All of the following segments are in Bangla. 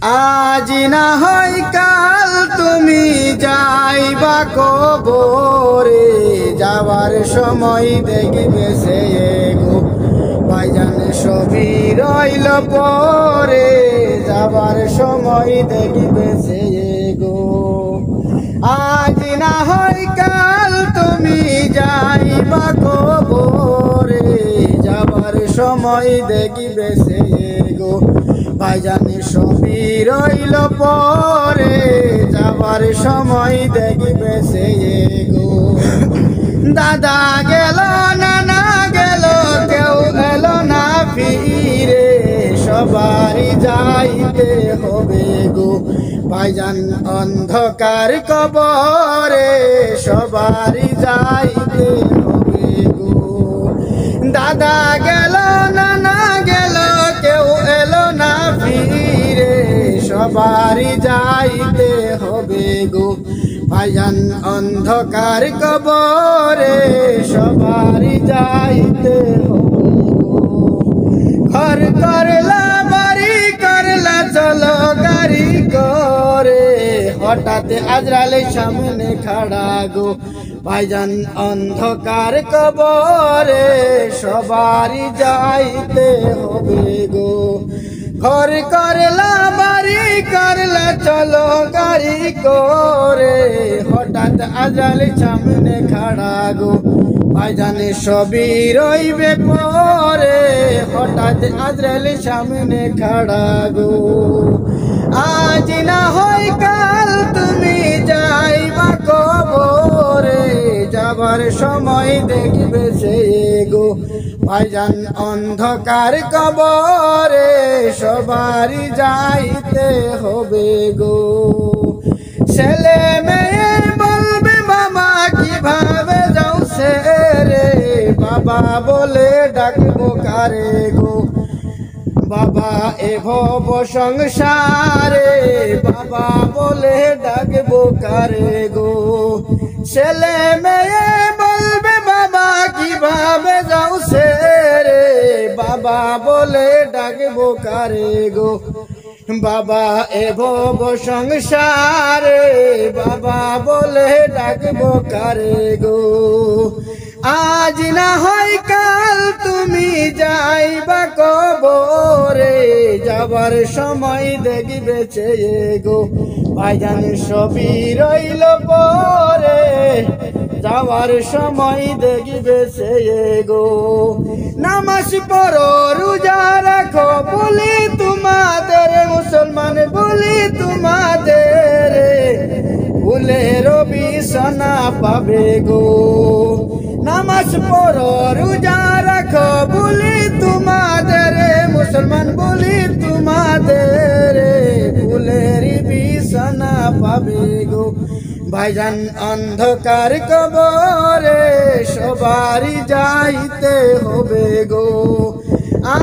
আজ না হয় কাল তুমি যাইবা কবরে, যাবার সময় দেখবে সে গো ভাইজান সবই রইল পরে, যাবার সময় দেখবে সে গো। আজ না হয় কাল তুমি যাইবা কবরে, যাবার সময় দেখবে সে গো ভাইজান সবই রইল পরে, যাবার সময় দেখবে সে গো। দাদা গেল নানা গেল কেউ এলো না ফিরে, সবারই যাইতে হবে গো ভাইজান অন্ধকার কবরে, সবারই যাইতে হবে গো। দাদা গেল নানা গেল কেউ এলো না ফিরে, সবারই যাইতে হবে গো ভাইজান অন্ধকার কবরে, সবারই যাইতে হবে গো। ঘর করলা বাড়ি করলা চলো গাড়ি করে, হঠাৎ আজরালের সামনে খাড়া গো ভাইজান অন্ধকার কবরে, সবারই যাইতে হবে গো। ঘর করলা বাড়ি করলা চলো গাড়ি করে, হঠাৎ আজরালের সামনে খাড়া গো ভাইজান সবই রইবে পরে, হঠাৎ আজরালের সামনে খাড়া গো। আজ না হয় কাল তুমি যাইবা কবরে, যাবার সময় দেখবে সে গো ভাইজান অন্ধকার কবরে, সবারই যাইতে হবে গো। ছেলে মেয়ে বলবে মামা কিভাবে যাও সে রে, বাবা বলে ডাকবো কারে গো, বাবা এ ভব সংসারে, বাবা বলে ডাকবো কারে গো। ছেলে মেয়ে বলবে বাবা কিভাবে যাও সে রে, বাবা বলে ডাকবো কারে গো, বাবা এ ভব সংসারে, বাবা বলে ডাকবো কারে গো। আজ না হয় কাল তুমি যাইবা কবরে, যাবার সময় দেখবে সে গো ভাইজান সবই রইল পরে, যাওয়ার সময় দেখবে সে গো। নামাজ পড়ো রোজা রাখো বলি তোমাদের, মুসলমান বলি তোমাদের, ভুলের বিছানা পাবে গো। নামাজ পড়ো রোজা রাখো বলি তোমাদের, মুসলমান বলি তোমাদের, ভুলের বিছানা পাবে গো ভাইজান অন্ধকার কবরে, সবারই যাইতে হবে গো।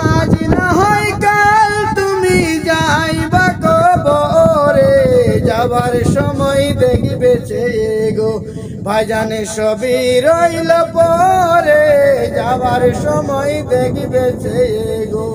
আজ না হয় কাল তুমি যাইবা কবরে, যাবার সময় দেখবে সে গো ভাইজান সবই রইল পরে, যাবার সময় দেখবে সে গো।